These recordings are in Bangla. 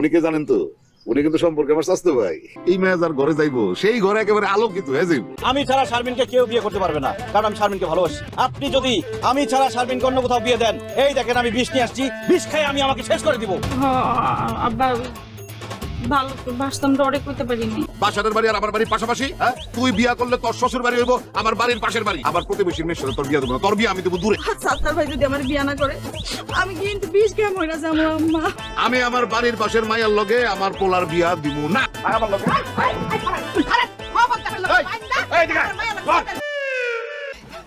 উনি কে জানেন তো? উনি কিন্তু সম্পর্কে আমার স্বাস্থ্য ভাই। এই মেয়ে যার ঘরে যাইবো সেই ঘরে একেবারে আলোকিত হয়ে যাইব। আমি ছাড়া শারমিনকে কেউ বিয়ে করতে পারবে না, কারণ আমি শারমিনকে ভালোবাসি। আপনি যদি আমি ছাড়া শারমিনকে অন্য কোথাও বিয়ে দেন, এই দেখেন আমি বিষ নিয়ে আসছি, বিষ খেয়ে আমি আমাকে শেষ করে দিব। আব্বা ভালো তো বাসতাম ডরে করতে পারিনি। বাসাদের বাড়ি আর আমার বাড়ির পাশাপাশি, হ্যাঁ? তুই বিয়া করলে তোর শ্বশুর বাড়ি হইব আমার বাড়ির পাশের বাড়ি। আমার প্রতিবেশীর মেয়ের সাথে তোর বিয়া দেবো না, তোর বিয়া আমি দেবো দূরে। সাত্তার ভাই যদি আমার বিয়ে না করে আমি কিন্তু বিষ খেয়ে মরে যাবো আম্মা। আমি আমার বাড়ির পাশের মাইয়ার লগে আমার পোলার বিয়া দিব না। আমার লগে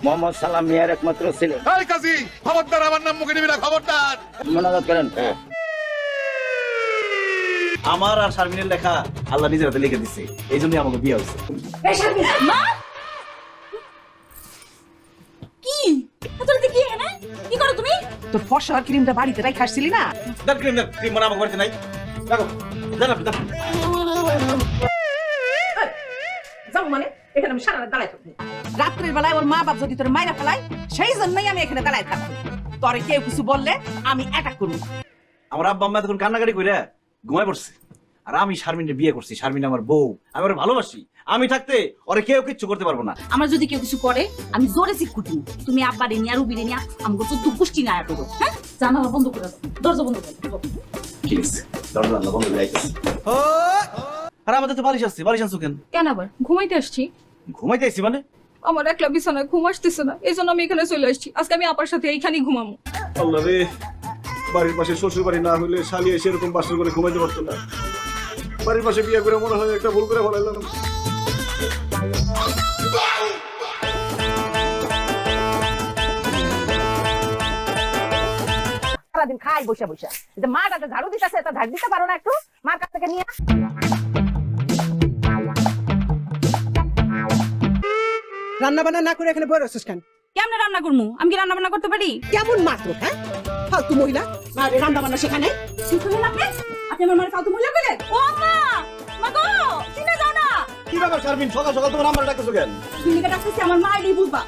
মোহাম্মদ সালাম মিয়ার একমাত্র ছেলে। এই কাজী, খবরদার আমার নাম মুখে নিবি না, খবরদার। মোনাজাত করেন। আমার আর শারমিনের লেখা আল্লাহ নিজের হাতে লিখে দিচ্ছে, এই জন্যই আমাকে বিয়ে হয়েছে। মা কি তোর দিকে এখানে কি করো তুমি? তোর ফসা ক্রিমটা বাড়িতে রাই খাসছিলি না? দেখ ক্রিম দেখ, ক্রিম মানে আমাকে বাড়িতে নাই। দেখো দেন আপনি দেন। যাবো মানে এখানে আমি সারা রাত দাঁড়ায় থাকবো। রাত্রের বেলায় ওর মা বাপ যদি তোর মাইরা ফেলায় সেই জন্যই আমি এখানে দাঁড়ায় থাকবো। তোরে কেউ কিছু বললে আমি অ্যাটাক করবো। আমার আব্বা আম্মা তখন কান্নাকাটি করে ঘুমায় পড়ছে, আর আমি শারমিনকে বিয়ে করছি। শারমিন আমার বউ, আমি ওরে ভালোবাসি। আমি থাকতে ওরে কেউ কিচ্ছু করতে পারবো না। আমার যদি কেউ কিছু করে আমি জোরে চিৎকুটি। তুমি আব্বা রে নিয়া রুবি রে নিয়া আমাকে তো পুষ্টি না আয়া করো। হ্যাঁ জানালা বন্ধ করে দাও, দরজা বন্ধ করে দাও। ঠিক আছে, দরজা আল্লাহ বন্ধ করে আইতেছি। আর আমাদের তো বালিশ আসছে, বালিশ আনছো কেন? কেন আবার ঘুমাইতে আসছি? ঘুমাইতে আসছি মানে? আমার একলা বিছানায় ঘুম আসতেছে না, এই জন্য আমি এখানে চলে আসছি। আজকে আমি আপার সাথে এইখানেই ঘুমাবো। আল্লাহ রে, বাড়ির পাশে শ্বশুর বাড়ি না হলে শালি এসে এরকম বাসর করে ঘুমাইতে পারতো না। বাড়ির পাশে বিয়ে করে মনে হয় একটা ভুল করে ফেলাইলাম। সারাদিন খাই বসে বসে। মা কাছে ঝাড়ু দিতেছে, তা ঝাড়ু দিতে পারো না একটু? মার কাছ থেকে নিয়ে রান্না বান্না না করে এখানে বসে রয়েছিস কেন? কেমনে রান্না করবো? আমি কি রান্না বান্না করতে পারি? কেমন মাত্র, হ্যাঁ? ফালতু মহিলা রান্না বান্না সেখানে। কি করলেন আপনি? আপনি আমার মানে ফালতু মহিলা কইলেন? ও আম্মা, মা গো, চিনে যাও না। কি ব্যাপার শারমিন, সকাল সকাল তোমার আমার ডাকতেছো কেন? তুমি কে ডাকতেছি? আমার মা এটাই বুঝবা।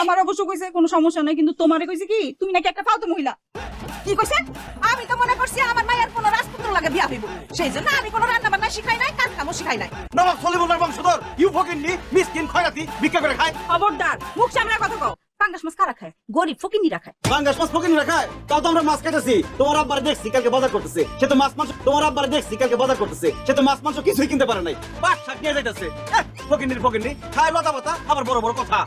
আমার অবশ্য কইছে কোনো সমস্যা নাই, কিন্তু তোমারে কইছে কি তুমি নাকি একটা ফালতু মহিলা। কি কইছে? আমি তো মনে করছি আমার মায়ের কোনো রাজপুত্র লাগে বিয়া হইব, সেই জন্য আমি কোনো রান্না বান্না শিখাই নাই, কাজ কামও শিখাই নাই। নবাব সলিমুল্লাহর বংশধর, ইউ ফকিন্নি, মিসকিন খয়রাতি, ভিক্ষা করে খায়। খবরদার, মুখ সামনে কথা কও। পাঙ্গাস মাছ কারা খায়? গরিব ফকিন্নিরা খায়। পাঙ্গাস মাছ ফকিন্নিরা খায়? তাও তো আমরা মাছ খাইতেছি। তোমার আব্বার দেখছি কালকে বাজার করতেছে, সে তো মাছ মাংস। তোমার আব্বার দেখছি কালকে বাজার করতেছে, সে তো মাছ মাংস কিছুই কিনতে পারে নাই। পাট শাক নিয়ে যাইতেছে। ফকিন্নি খায় লতা পাতা, আবার বড় বড় কথা।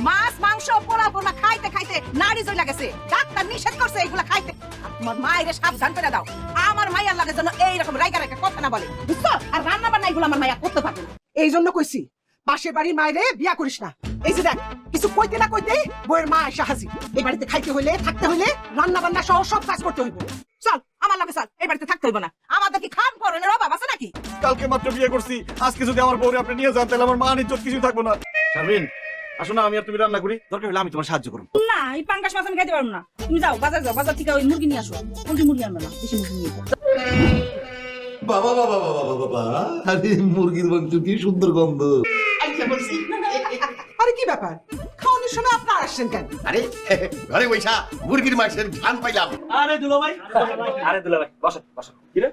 মাছ মাংস পোড়া পোড়া খাইতে খাইতে নাড়ি জই লাগেছে। ডাক্তার নিষেধ করছে এগুলা খাইতে। তোমার মায়ের সাবধান করে দাও, আমার মায়ের লাগে যেন এইরকম রাইগা রাইগা কথা না বলে, বুঝছো? আর রান্না বান্না এগুলো আমার মায়া করতে পারবে না। এই জন্য কইছি পাশের বাড়ির মায়েরে বিয়া করিস না। এই যে দেখ, কিছু কইতে না কইতেই বইয়ের মা এসে হাজির। এই বাড়িতে খাইতে হইলে, থাকতে হইলে রান্না বান্না সহ সব কাজ করতে হইব। চল আমার লাগে, চল। এই বাড়িতে থাকতে হইব না। আমাদের কি খান পরনের অভাব আছে নাকি? কালকে মাত্র বিয়ে করছি, আজকে যদি আমার বউরে আপনি নিয়ে যান তাহলে আমার মান ইজ্জত কিছুই থাকবো না। শারমিন, আসো না, আমি আর তুমি রান্না করি, দরকার হলে আমি তোমার সাহায্য করব। না, এই পাঙ্গাস মাছ আমি খাইতে পারবো না। তুমি যাও বাজার যাও, বাজার থেকে ওই মুরগি নিয়ে আসো। পোল্ট্রি মুরগি আনবে না, দেশি মুরগি নিয়ে আসো। বাবা বাবা বাবা বাবা বাবা, আরে মুরগির মাংস কি সুন্দর গন্ধ। আরে কি ব্যাপার, খাওয়ানোর সময় আপনার আসছেন কেন? আরে ঘরে বৈশা মুরগির মাংসের ঘ্রাণ পাইলাম। আরে দুলাভাই, বসো বসো। কি রে,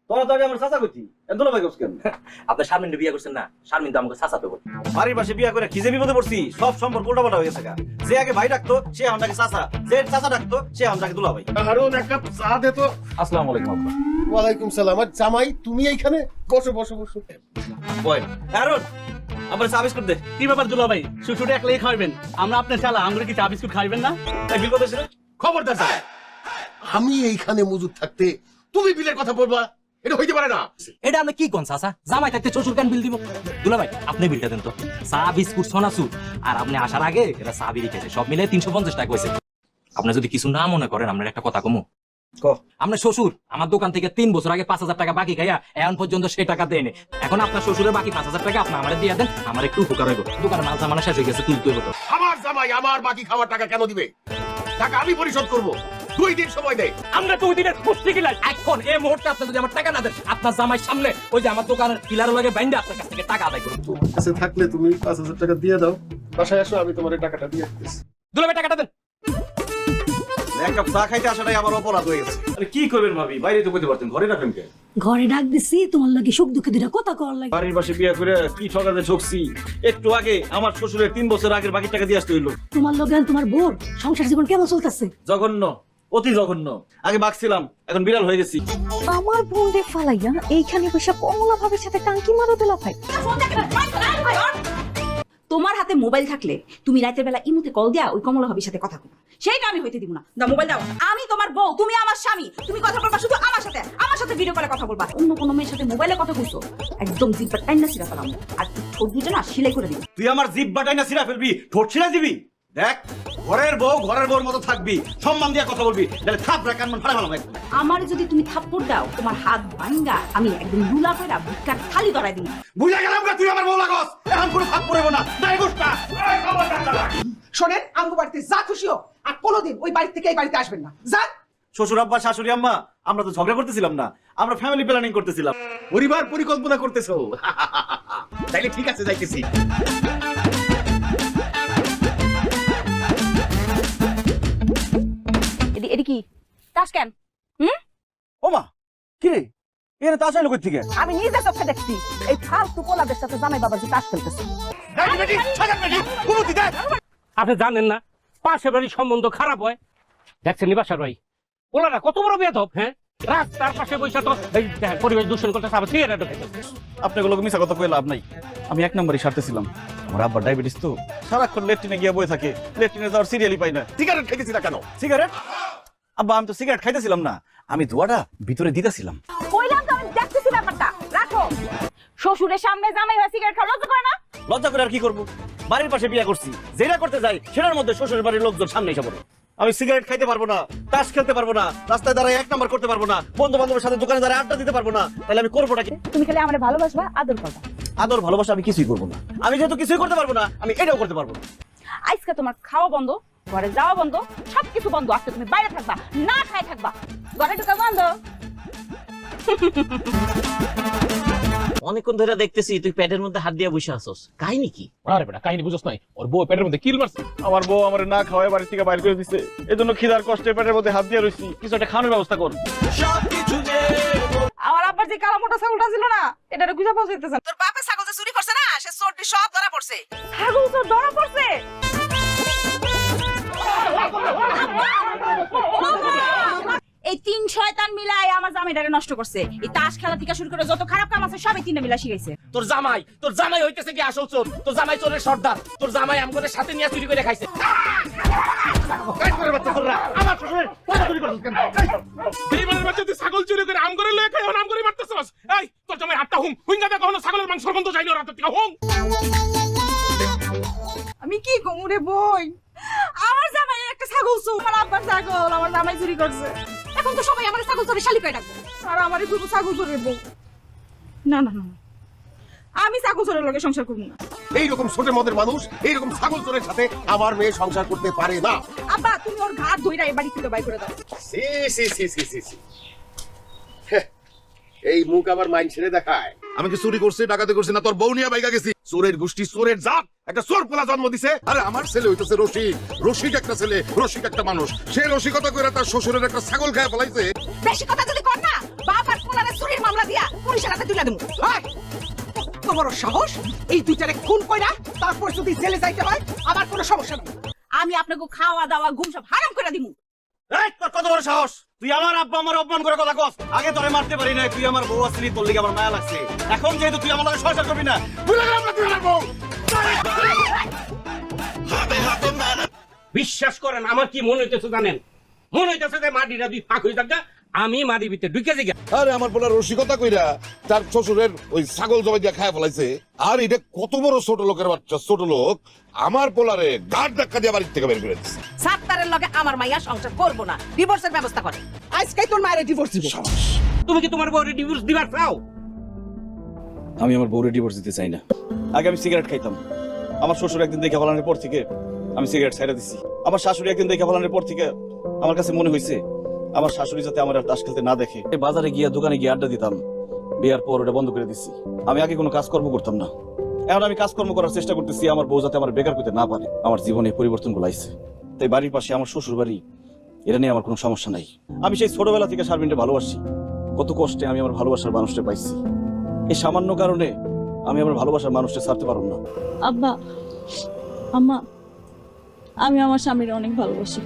তোরা তো আগে আমার চাচা কইতি, দুলাভাই কইছ কেন? আপনি শারমিন বিয়ে করছেন না, শারমিন তো আমাকে চাচাতো বোন। বাড়ির পাশে বিয়ে করে খিজে বিপদে পড়ছি, সব সম্পর্ক উল্টাপাল্টা হয়ে গেছে গা। যে আগে ভাই ডাকতো সে আমাকে চাচা, যে চাচা ডাকতো সে আমাকে দুলাভাই। হারুন এক কাপ চা দে তো। আসসালামু আলাইকুম আব্বা। ওয়ালাইকুম সালাম। আর জামাই তুমি এইখানে? বসো বসো বসো। বয় হারুন, আমার চা বিস্কুট দে। কি ব্যাপার দুলাভাই, শুটুটে একলাই খাইবেন? আমরা আপনার চালা, আমরা কি চা বিস্কুট খাইবেন না? এই বিল কত ছিল? খবরদার স্যার, আমি এইখানে মজুদ থাকতে তুমি বিলের কথা বলবা? এটা হইতে পারে না। এটা আপনি কি কোন চাচা? জামাই থাকতে শ্বশুর কেন বিল দিব? দুলাভাই আপনি বিলটা দেন তো। চা বিস্কুট সোনাসুর আর আপনি আসার আগে এরা চা বিড়ি খেয়েছে, সব মিলে 350 টাকা হয়েছে। আপনি যদি কিছু না মনে করেন, আপনার একটা কথা কমু। আপনার শ্বশুর আমার দোকান থেকে 3 বছর আগে 5000 টাকা বাকি খাইয়া এখন পর্যন্ত সেই টাকা দেয়নি। এখন আপনার শ্বশুরের বাকি 5000 টাকা আপনি আমারে দিয়ে দেন, আমার একটু উপকার হইব। দোকানের মাল সামানা শেষ হয়ে গেছে, তুলতে হইব তো। আমার জামাই আমার বাকি খাওয়ার টাকা কেন দিবে? টাকা আমি পরিশোধ করব। 2 দিন সময় দেয়। আমরা 2 দিনের পুষ্টি কিলাই। এখন এই মুহূর্তে আপনি যদি আমার টাকা না দেন, আপনার জামাই সামনে ওই যে আমার দোকানের পিলার লাগে বাইন্দা আপনার কাছ থেকে টাকা আদায় করুন। কাছে থাকলে তুমি 5000 টাকা দিয়ে দাও, বাসায় আসো, আমি তোমার টাকাটা দিয়ে দিতেছি। দুলাভাই টাকাটা দেন। এক কাপ চা খাইতে আসাটাই আমার অপরাধ হয়ে গেছে। আরে কি করবেন ভাবি, বাইরে তো কইতে পারতেন, ঘরে রাখেন কে? ঘরে ডাক দিছি তোমার লাগে সুখ দুঃখে দুটা কথা কর লাগে। বাড়ির পাশে বিয়ে করে কি ঠকাতে ঠকছি। একটু আগে আমার শ্বশুরের 3 বছর আগের বাকি টাকা দিয়ে আসতে হইলো। তোমার লগে আর তোমার বোর সংসার জীবন কেমন চলতেছে? জঘন্য, অতি জঘন্য। আগে বাঘছিলাম, এখন বিড়াল হয়ে গেছি। আমার বোন রে ফালাইয়া এইখানে বসে কমলা ভাবের সাথে টাঙ্কি মারো দিলা ভাই। তোমার হাতে মোবাইল থাকলে তুমি রাতের বেলা ইমুতে কল দিয়া ওই কমলা ভাবির সাথে কথা বলবা, সেইটা আমি হইতে দিব না। দাও মোবাইল দাও। আমি তোমার বউ, তুমি আমার স্বামী, তুমি কথা বলবা শুধু আমার সাথে ভিডিও কলে কথা বলবা। অন্য কোনো মেয়ের সাথে মোবাইলে কথা কইছো, একদম জিব্বা টাইনা ছিড়া ফেলাম, আর ঠোঁট দুটো না সেলাই করে দিব। তুই আমার জিভ বাটাই না ছিঁড়া ফেলবি, ঠোঁট ছিঁড়া দিবি? দেখ, ঘরের বউর মতো থাকবি, সম্মান দিয়ে কথা বলবি, তাহলে থাপড়া কান ফাড়া ফেলাম একদম। আমার যদি তুমি থাপ্পড় দাও, তোমার হাত ভাঙ্গা আমি একদম লুলা কইরা ভিক্ষার থালি ধরাই দিই। বুঝা গেলাম না তুই আমার বউ লাগস, এখন কোনো ফাঁক পড়বো না। দাই গোষ্ঠা শোনেন, আমগো বাড়িতে যা খুশি হোক, আর কোনোদিন ওই বাড়ি থেকে এই বাড়িতে আসবেন না। যান। শ্বশুর আব্বা, শাশুড়ি আম্মা, আমরা তো ঝগড়া করতেছিলাম না, আমরা ফ্যামিলি প্ল্যানিং করতেছিলাম, পরিবার পরিকল্পনা করতেছো। তাইলে ঠিক আছে, যাইতেছি। এডি কি তাস কেন? ওমা, কি রে, এর তাস আইলো কই থেকে? আমি নিজে চোখে দেখছি এই ফালতু পোলাদের সাথে জামাই বাবাজি তাস খেলতেছে। আপনি জানেন না পাশে বাড়ির সম্বন্ধ খারাপ হয়? দেখছেন নিবাসার ভাই, ওনারা কত বড় বেয়াদব। হ্যাঁ, রাস্তার পাশে বসে তো এই দেখেন পরিবেশ দূষণ করতেছে, আবার সিগারেট খেতেছে। আপনাগুলোকে মিছা কথা কই লাভ নাই। আমি 1 নম্বরই সারতেছিলাম। আমার আব্বার ডায়াবেটিস তো, সারাক্ষণ লেট্রিনে গিয়ে বসে থাকে, লেট্রিনে যাওয়ার সিরিয়ালই পাই না। সিগারেট খাইতেছি না কেন? সিগারেট আব্বা, আমি তো সিগারেট খাইতেছিলাম না, আমি ধোঁয়াটা ভিতরে দিতেছিলাম। কইলাম তো আমি দেখতেছি ব্যাপারটা। রাখো। শ্বশুরের সামনে জামাই হয়ে সিগারেট খাওয়া লজ্জা করে না? লজ্জা করে আর কি করবো? বাড়ির পাশে বিয়ে করছি, যেটা করতে যাই সেটার মধ্যে শ্বশুরের বাড়ির লোকজন সামনে এসে পড়ে। আমি সিগারেট খাইতে পারবো না, তাস খেলতে পারবো না, রাস্তায় দাঁড়ায় 1 নম্বর করতে পারবো না, বন্ধু বান্ধবের সাথে দোকানে দাঁড়ায় আড্ডা দিতে পারবো না, তাহলে আমি করবোটা কি? তুমি খালি আমারে ভালোবাসবা, আদর করবা। আদর ভালোবাসা আমি কিছুই করবো না। আমি যেহেতু কিছুই করতে পারবো না, আমি এটাও করতে পারবো না। আজকে তোমার খাওয়া বন্ধ, ঘরে যাওয়া বন্ধ, সবকিছু বন্ধ। আজকে তুমি বাইরে থাকবা, না খাই থাকবা, ঘরে ঢোকা বন্ধ। অনেকক্ষণ ধরে দেখতেছি তুই পেটের মধ্যে হাত দিয়ে বসে আছস, কাহিনী কি? আরে বেটা, কাহিনী বুঝছ নাই? ওর বউ পেটের মধ্যে কিল মারছে। আমার বউ আমার না খাওয়ায় বাড়ি থেকে বাইরে করে দিচ্ছে, এজন্য খিদার কষ্টে পেটের মধ্যে হাত দিয়ে রইছি। কিছু একটা খাওয়ানোর ব্যবস্থা কর। আমার আব্বার যে কালো মোটা ছাগলটা ছিল না, এটারে গুজা পাওয়া যাইতেছে না। তোর বাপে ছাগল যে চুরি করছে না, সে চোরটি সব ধরা পড়ছে। ছাগল চোর ধরা পড়ছে? এই 3 শয়তান মিলাই আমার জামাইটারে নষ্ট করছে। এই তাস খেলা থেকে শুরু করে যত খারাপ কাম আছে সবই 3 মিলা শিখাইছে। তোর জামাই হইতেছে কি আসল চোর? তোর জামাই চোরের সর্দার। তোর জামাই আমগোদের সাথে নিয়ে চুরি করে খাইছে। আমার শ্বশুরের কথা চুরি করছিস কেন? বেইমানের বাচ্চা তুই ছাগল চুরি করে আম করে লয়ে খাই, আম করে মারতেছস। এই তোর জামাই হাতটা হুইঙ্গা দেখো না, ছাগলের মাংস গন্ধ যাই না রাতের থেকে হুম। আমি কি কমু রে বই? আমার জামাই একটা ছাগল চোর, আমার আব্বার ছাগল আমার জামাই চুরি করছে। এখন তো সবাই আমার ছাগল চোরে শালি কই ডাকবো, আর আমারই খুব ছাগল চোরের বউ। না না না, আমি ছাগল চোরের লগে সংসার করব না। এইরকম ছোট মদের মানুষ এইরকম ছাগল চোরের সাথে আমার মেয়ে সংসার করতে পারে না। আব্বা, তুমি ওর ঘাট ধইরা এই বাড়ি থেকে বাই করে দাও। সি সি সি সি সি সি। হ্যাঁ, এই মুখ আবার মাইন ছেড়ে দেখায়। আমি কি চুরি করছি, ডাকাতি করছি না? তোর বউ নিয়ে বাইকা গেছি। চোরের গোষ্ঠী, চোরের জাত, একটা চোর পোলা জন্ম দিছে। আরে আমার ছেলে হইতেছে রসিক, রসিক একটা ছেলে, রসিক একটা মানুষ। সে রসিকতা করে তার শ্বশুরের একটা ছাগল খায় ফেলাইছে। বেশি কথা যদি কর না, বাপ আর কোলারে চুরির মামলা দিয়া পুলিশের হাতে তুলে দেবো। তোমার সাহস, এই দুইটারে খুন কইরা তারপর যদি জেলে যাইতে হয়, আমার কোনো সমস্যা নেই। আমি আপনাকে খাওয়া দাওয়া ঘুম সব হারাম করে দিমু। এই তোর কত বড় সাহস? তুই আমার আব্বা আমার অপমান করে কথা কস। আগে তোরে মারতে পারি না, তুই আমার বউ আসলি, তোর লিগে আমার মায়া লাগছে। এখন যেহেতু তুই আমার লগে সংসার করবি না, ভুলে গেলাম না তুই আমার বউ। বিশ্বাস করেন, আমার কি মনে হইতেছে জানেন? মনে হইতেছে যে মাটিটা দুই ফাঁক হয়ে থাকা, আমি মাটির ভিতরে ঢুকে যাই। আরে আমার পোলা রসিকতা কইরা তার শ্বশুরের ওই ছাগল জবাই দিয়ে খায় ফেলাইছে। আর এটা কত বড় ছোট লোকের বাচ্চা, ছোট লোক আমার পোলারে গাড় ধাক্কা দিয়ে বাড়ির থেকে বের করে দিচ্ছে। সাত্তারের লগে আমার মাইয়া সংসার করব না, ডিভোর্সের ব্যবস্থা করে। আজকেই তোর মায়ের ডিভোর্স দিব। তুমি কি তোমার বউরে ডিভোর্স দিবার চাও? আমি আমার বউরে ডিভোর্স দিতে চাই না। আগে আমি সিগারেট খাইতাম, আমার শ্বশুর একদিন দেখে ফেলানোর পর থেকে আমি সিগারেট ছেড়ে দিছি। আমার শাশুড়ি একদিন দেখে ফেলানোর পর থেকে আমার কাছে মনে হয়েছে আমার শাশুড়ি যাতে আমার আর তাস খেলতে না দেখে। বাজারে গিয়ে দোকানে গিয়ে আড্ডা দিতাম, বিয়ার পর ওটা বন্ধ করে দিছি। আমি আগে কোনো কাজকর্ম করতাম না, এখন আমি কাজকর্ম করার চেষ্টা করতেছি আমার বউ যাতে আমার বেকার করতে না পারে। আমার জীবনে পরিবর্তন গুলাইছে, তাই বাড়ির পাশে আমার শ্বশুর বাড়ি এটা নিয়ে আমার কোনো সমস্যা নাই। আমি সেই ছোটবেলা থেকে শারমিনকে ভালোবাসি। কত কষ্টে আমি আমার ভালোবাসার মানুষটা পাইছি। এই সামান্য কারণে আমি আমার ভালোবাসার মানুষটা ছাড়তে পারব না। আব্বা, আম্মা, আমি আমার স্বামীর অনেক ভালোবাসি।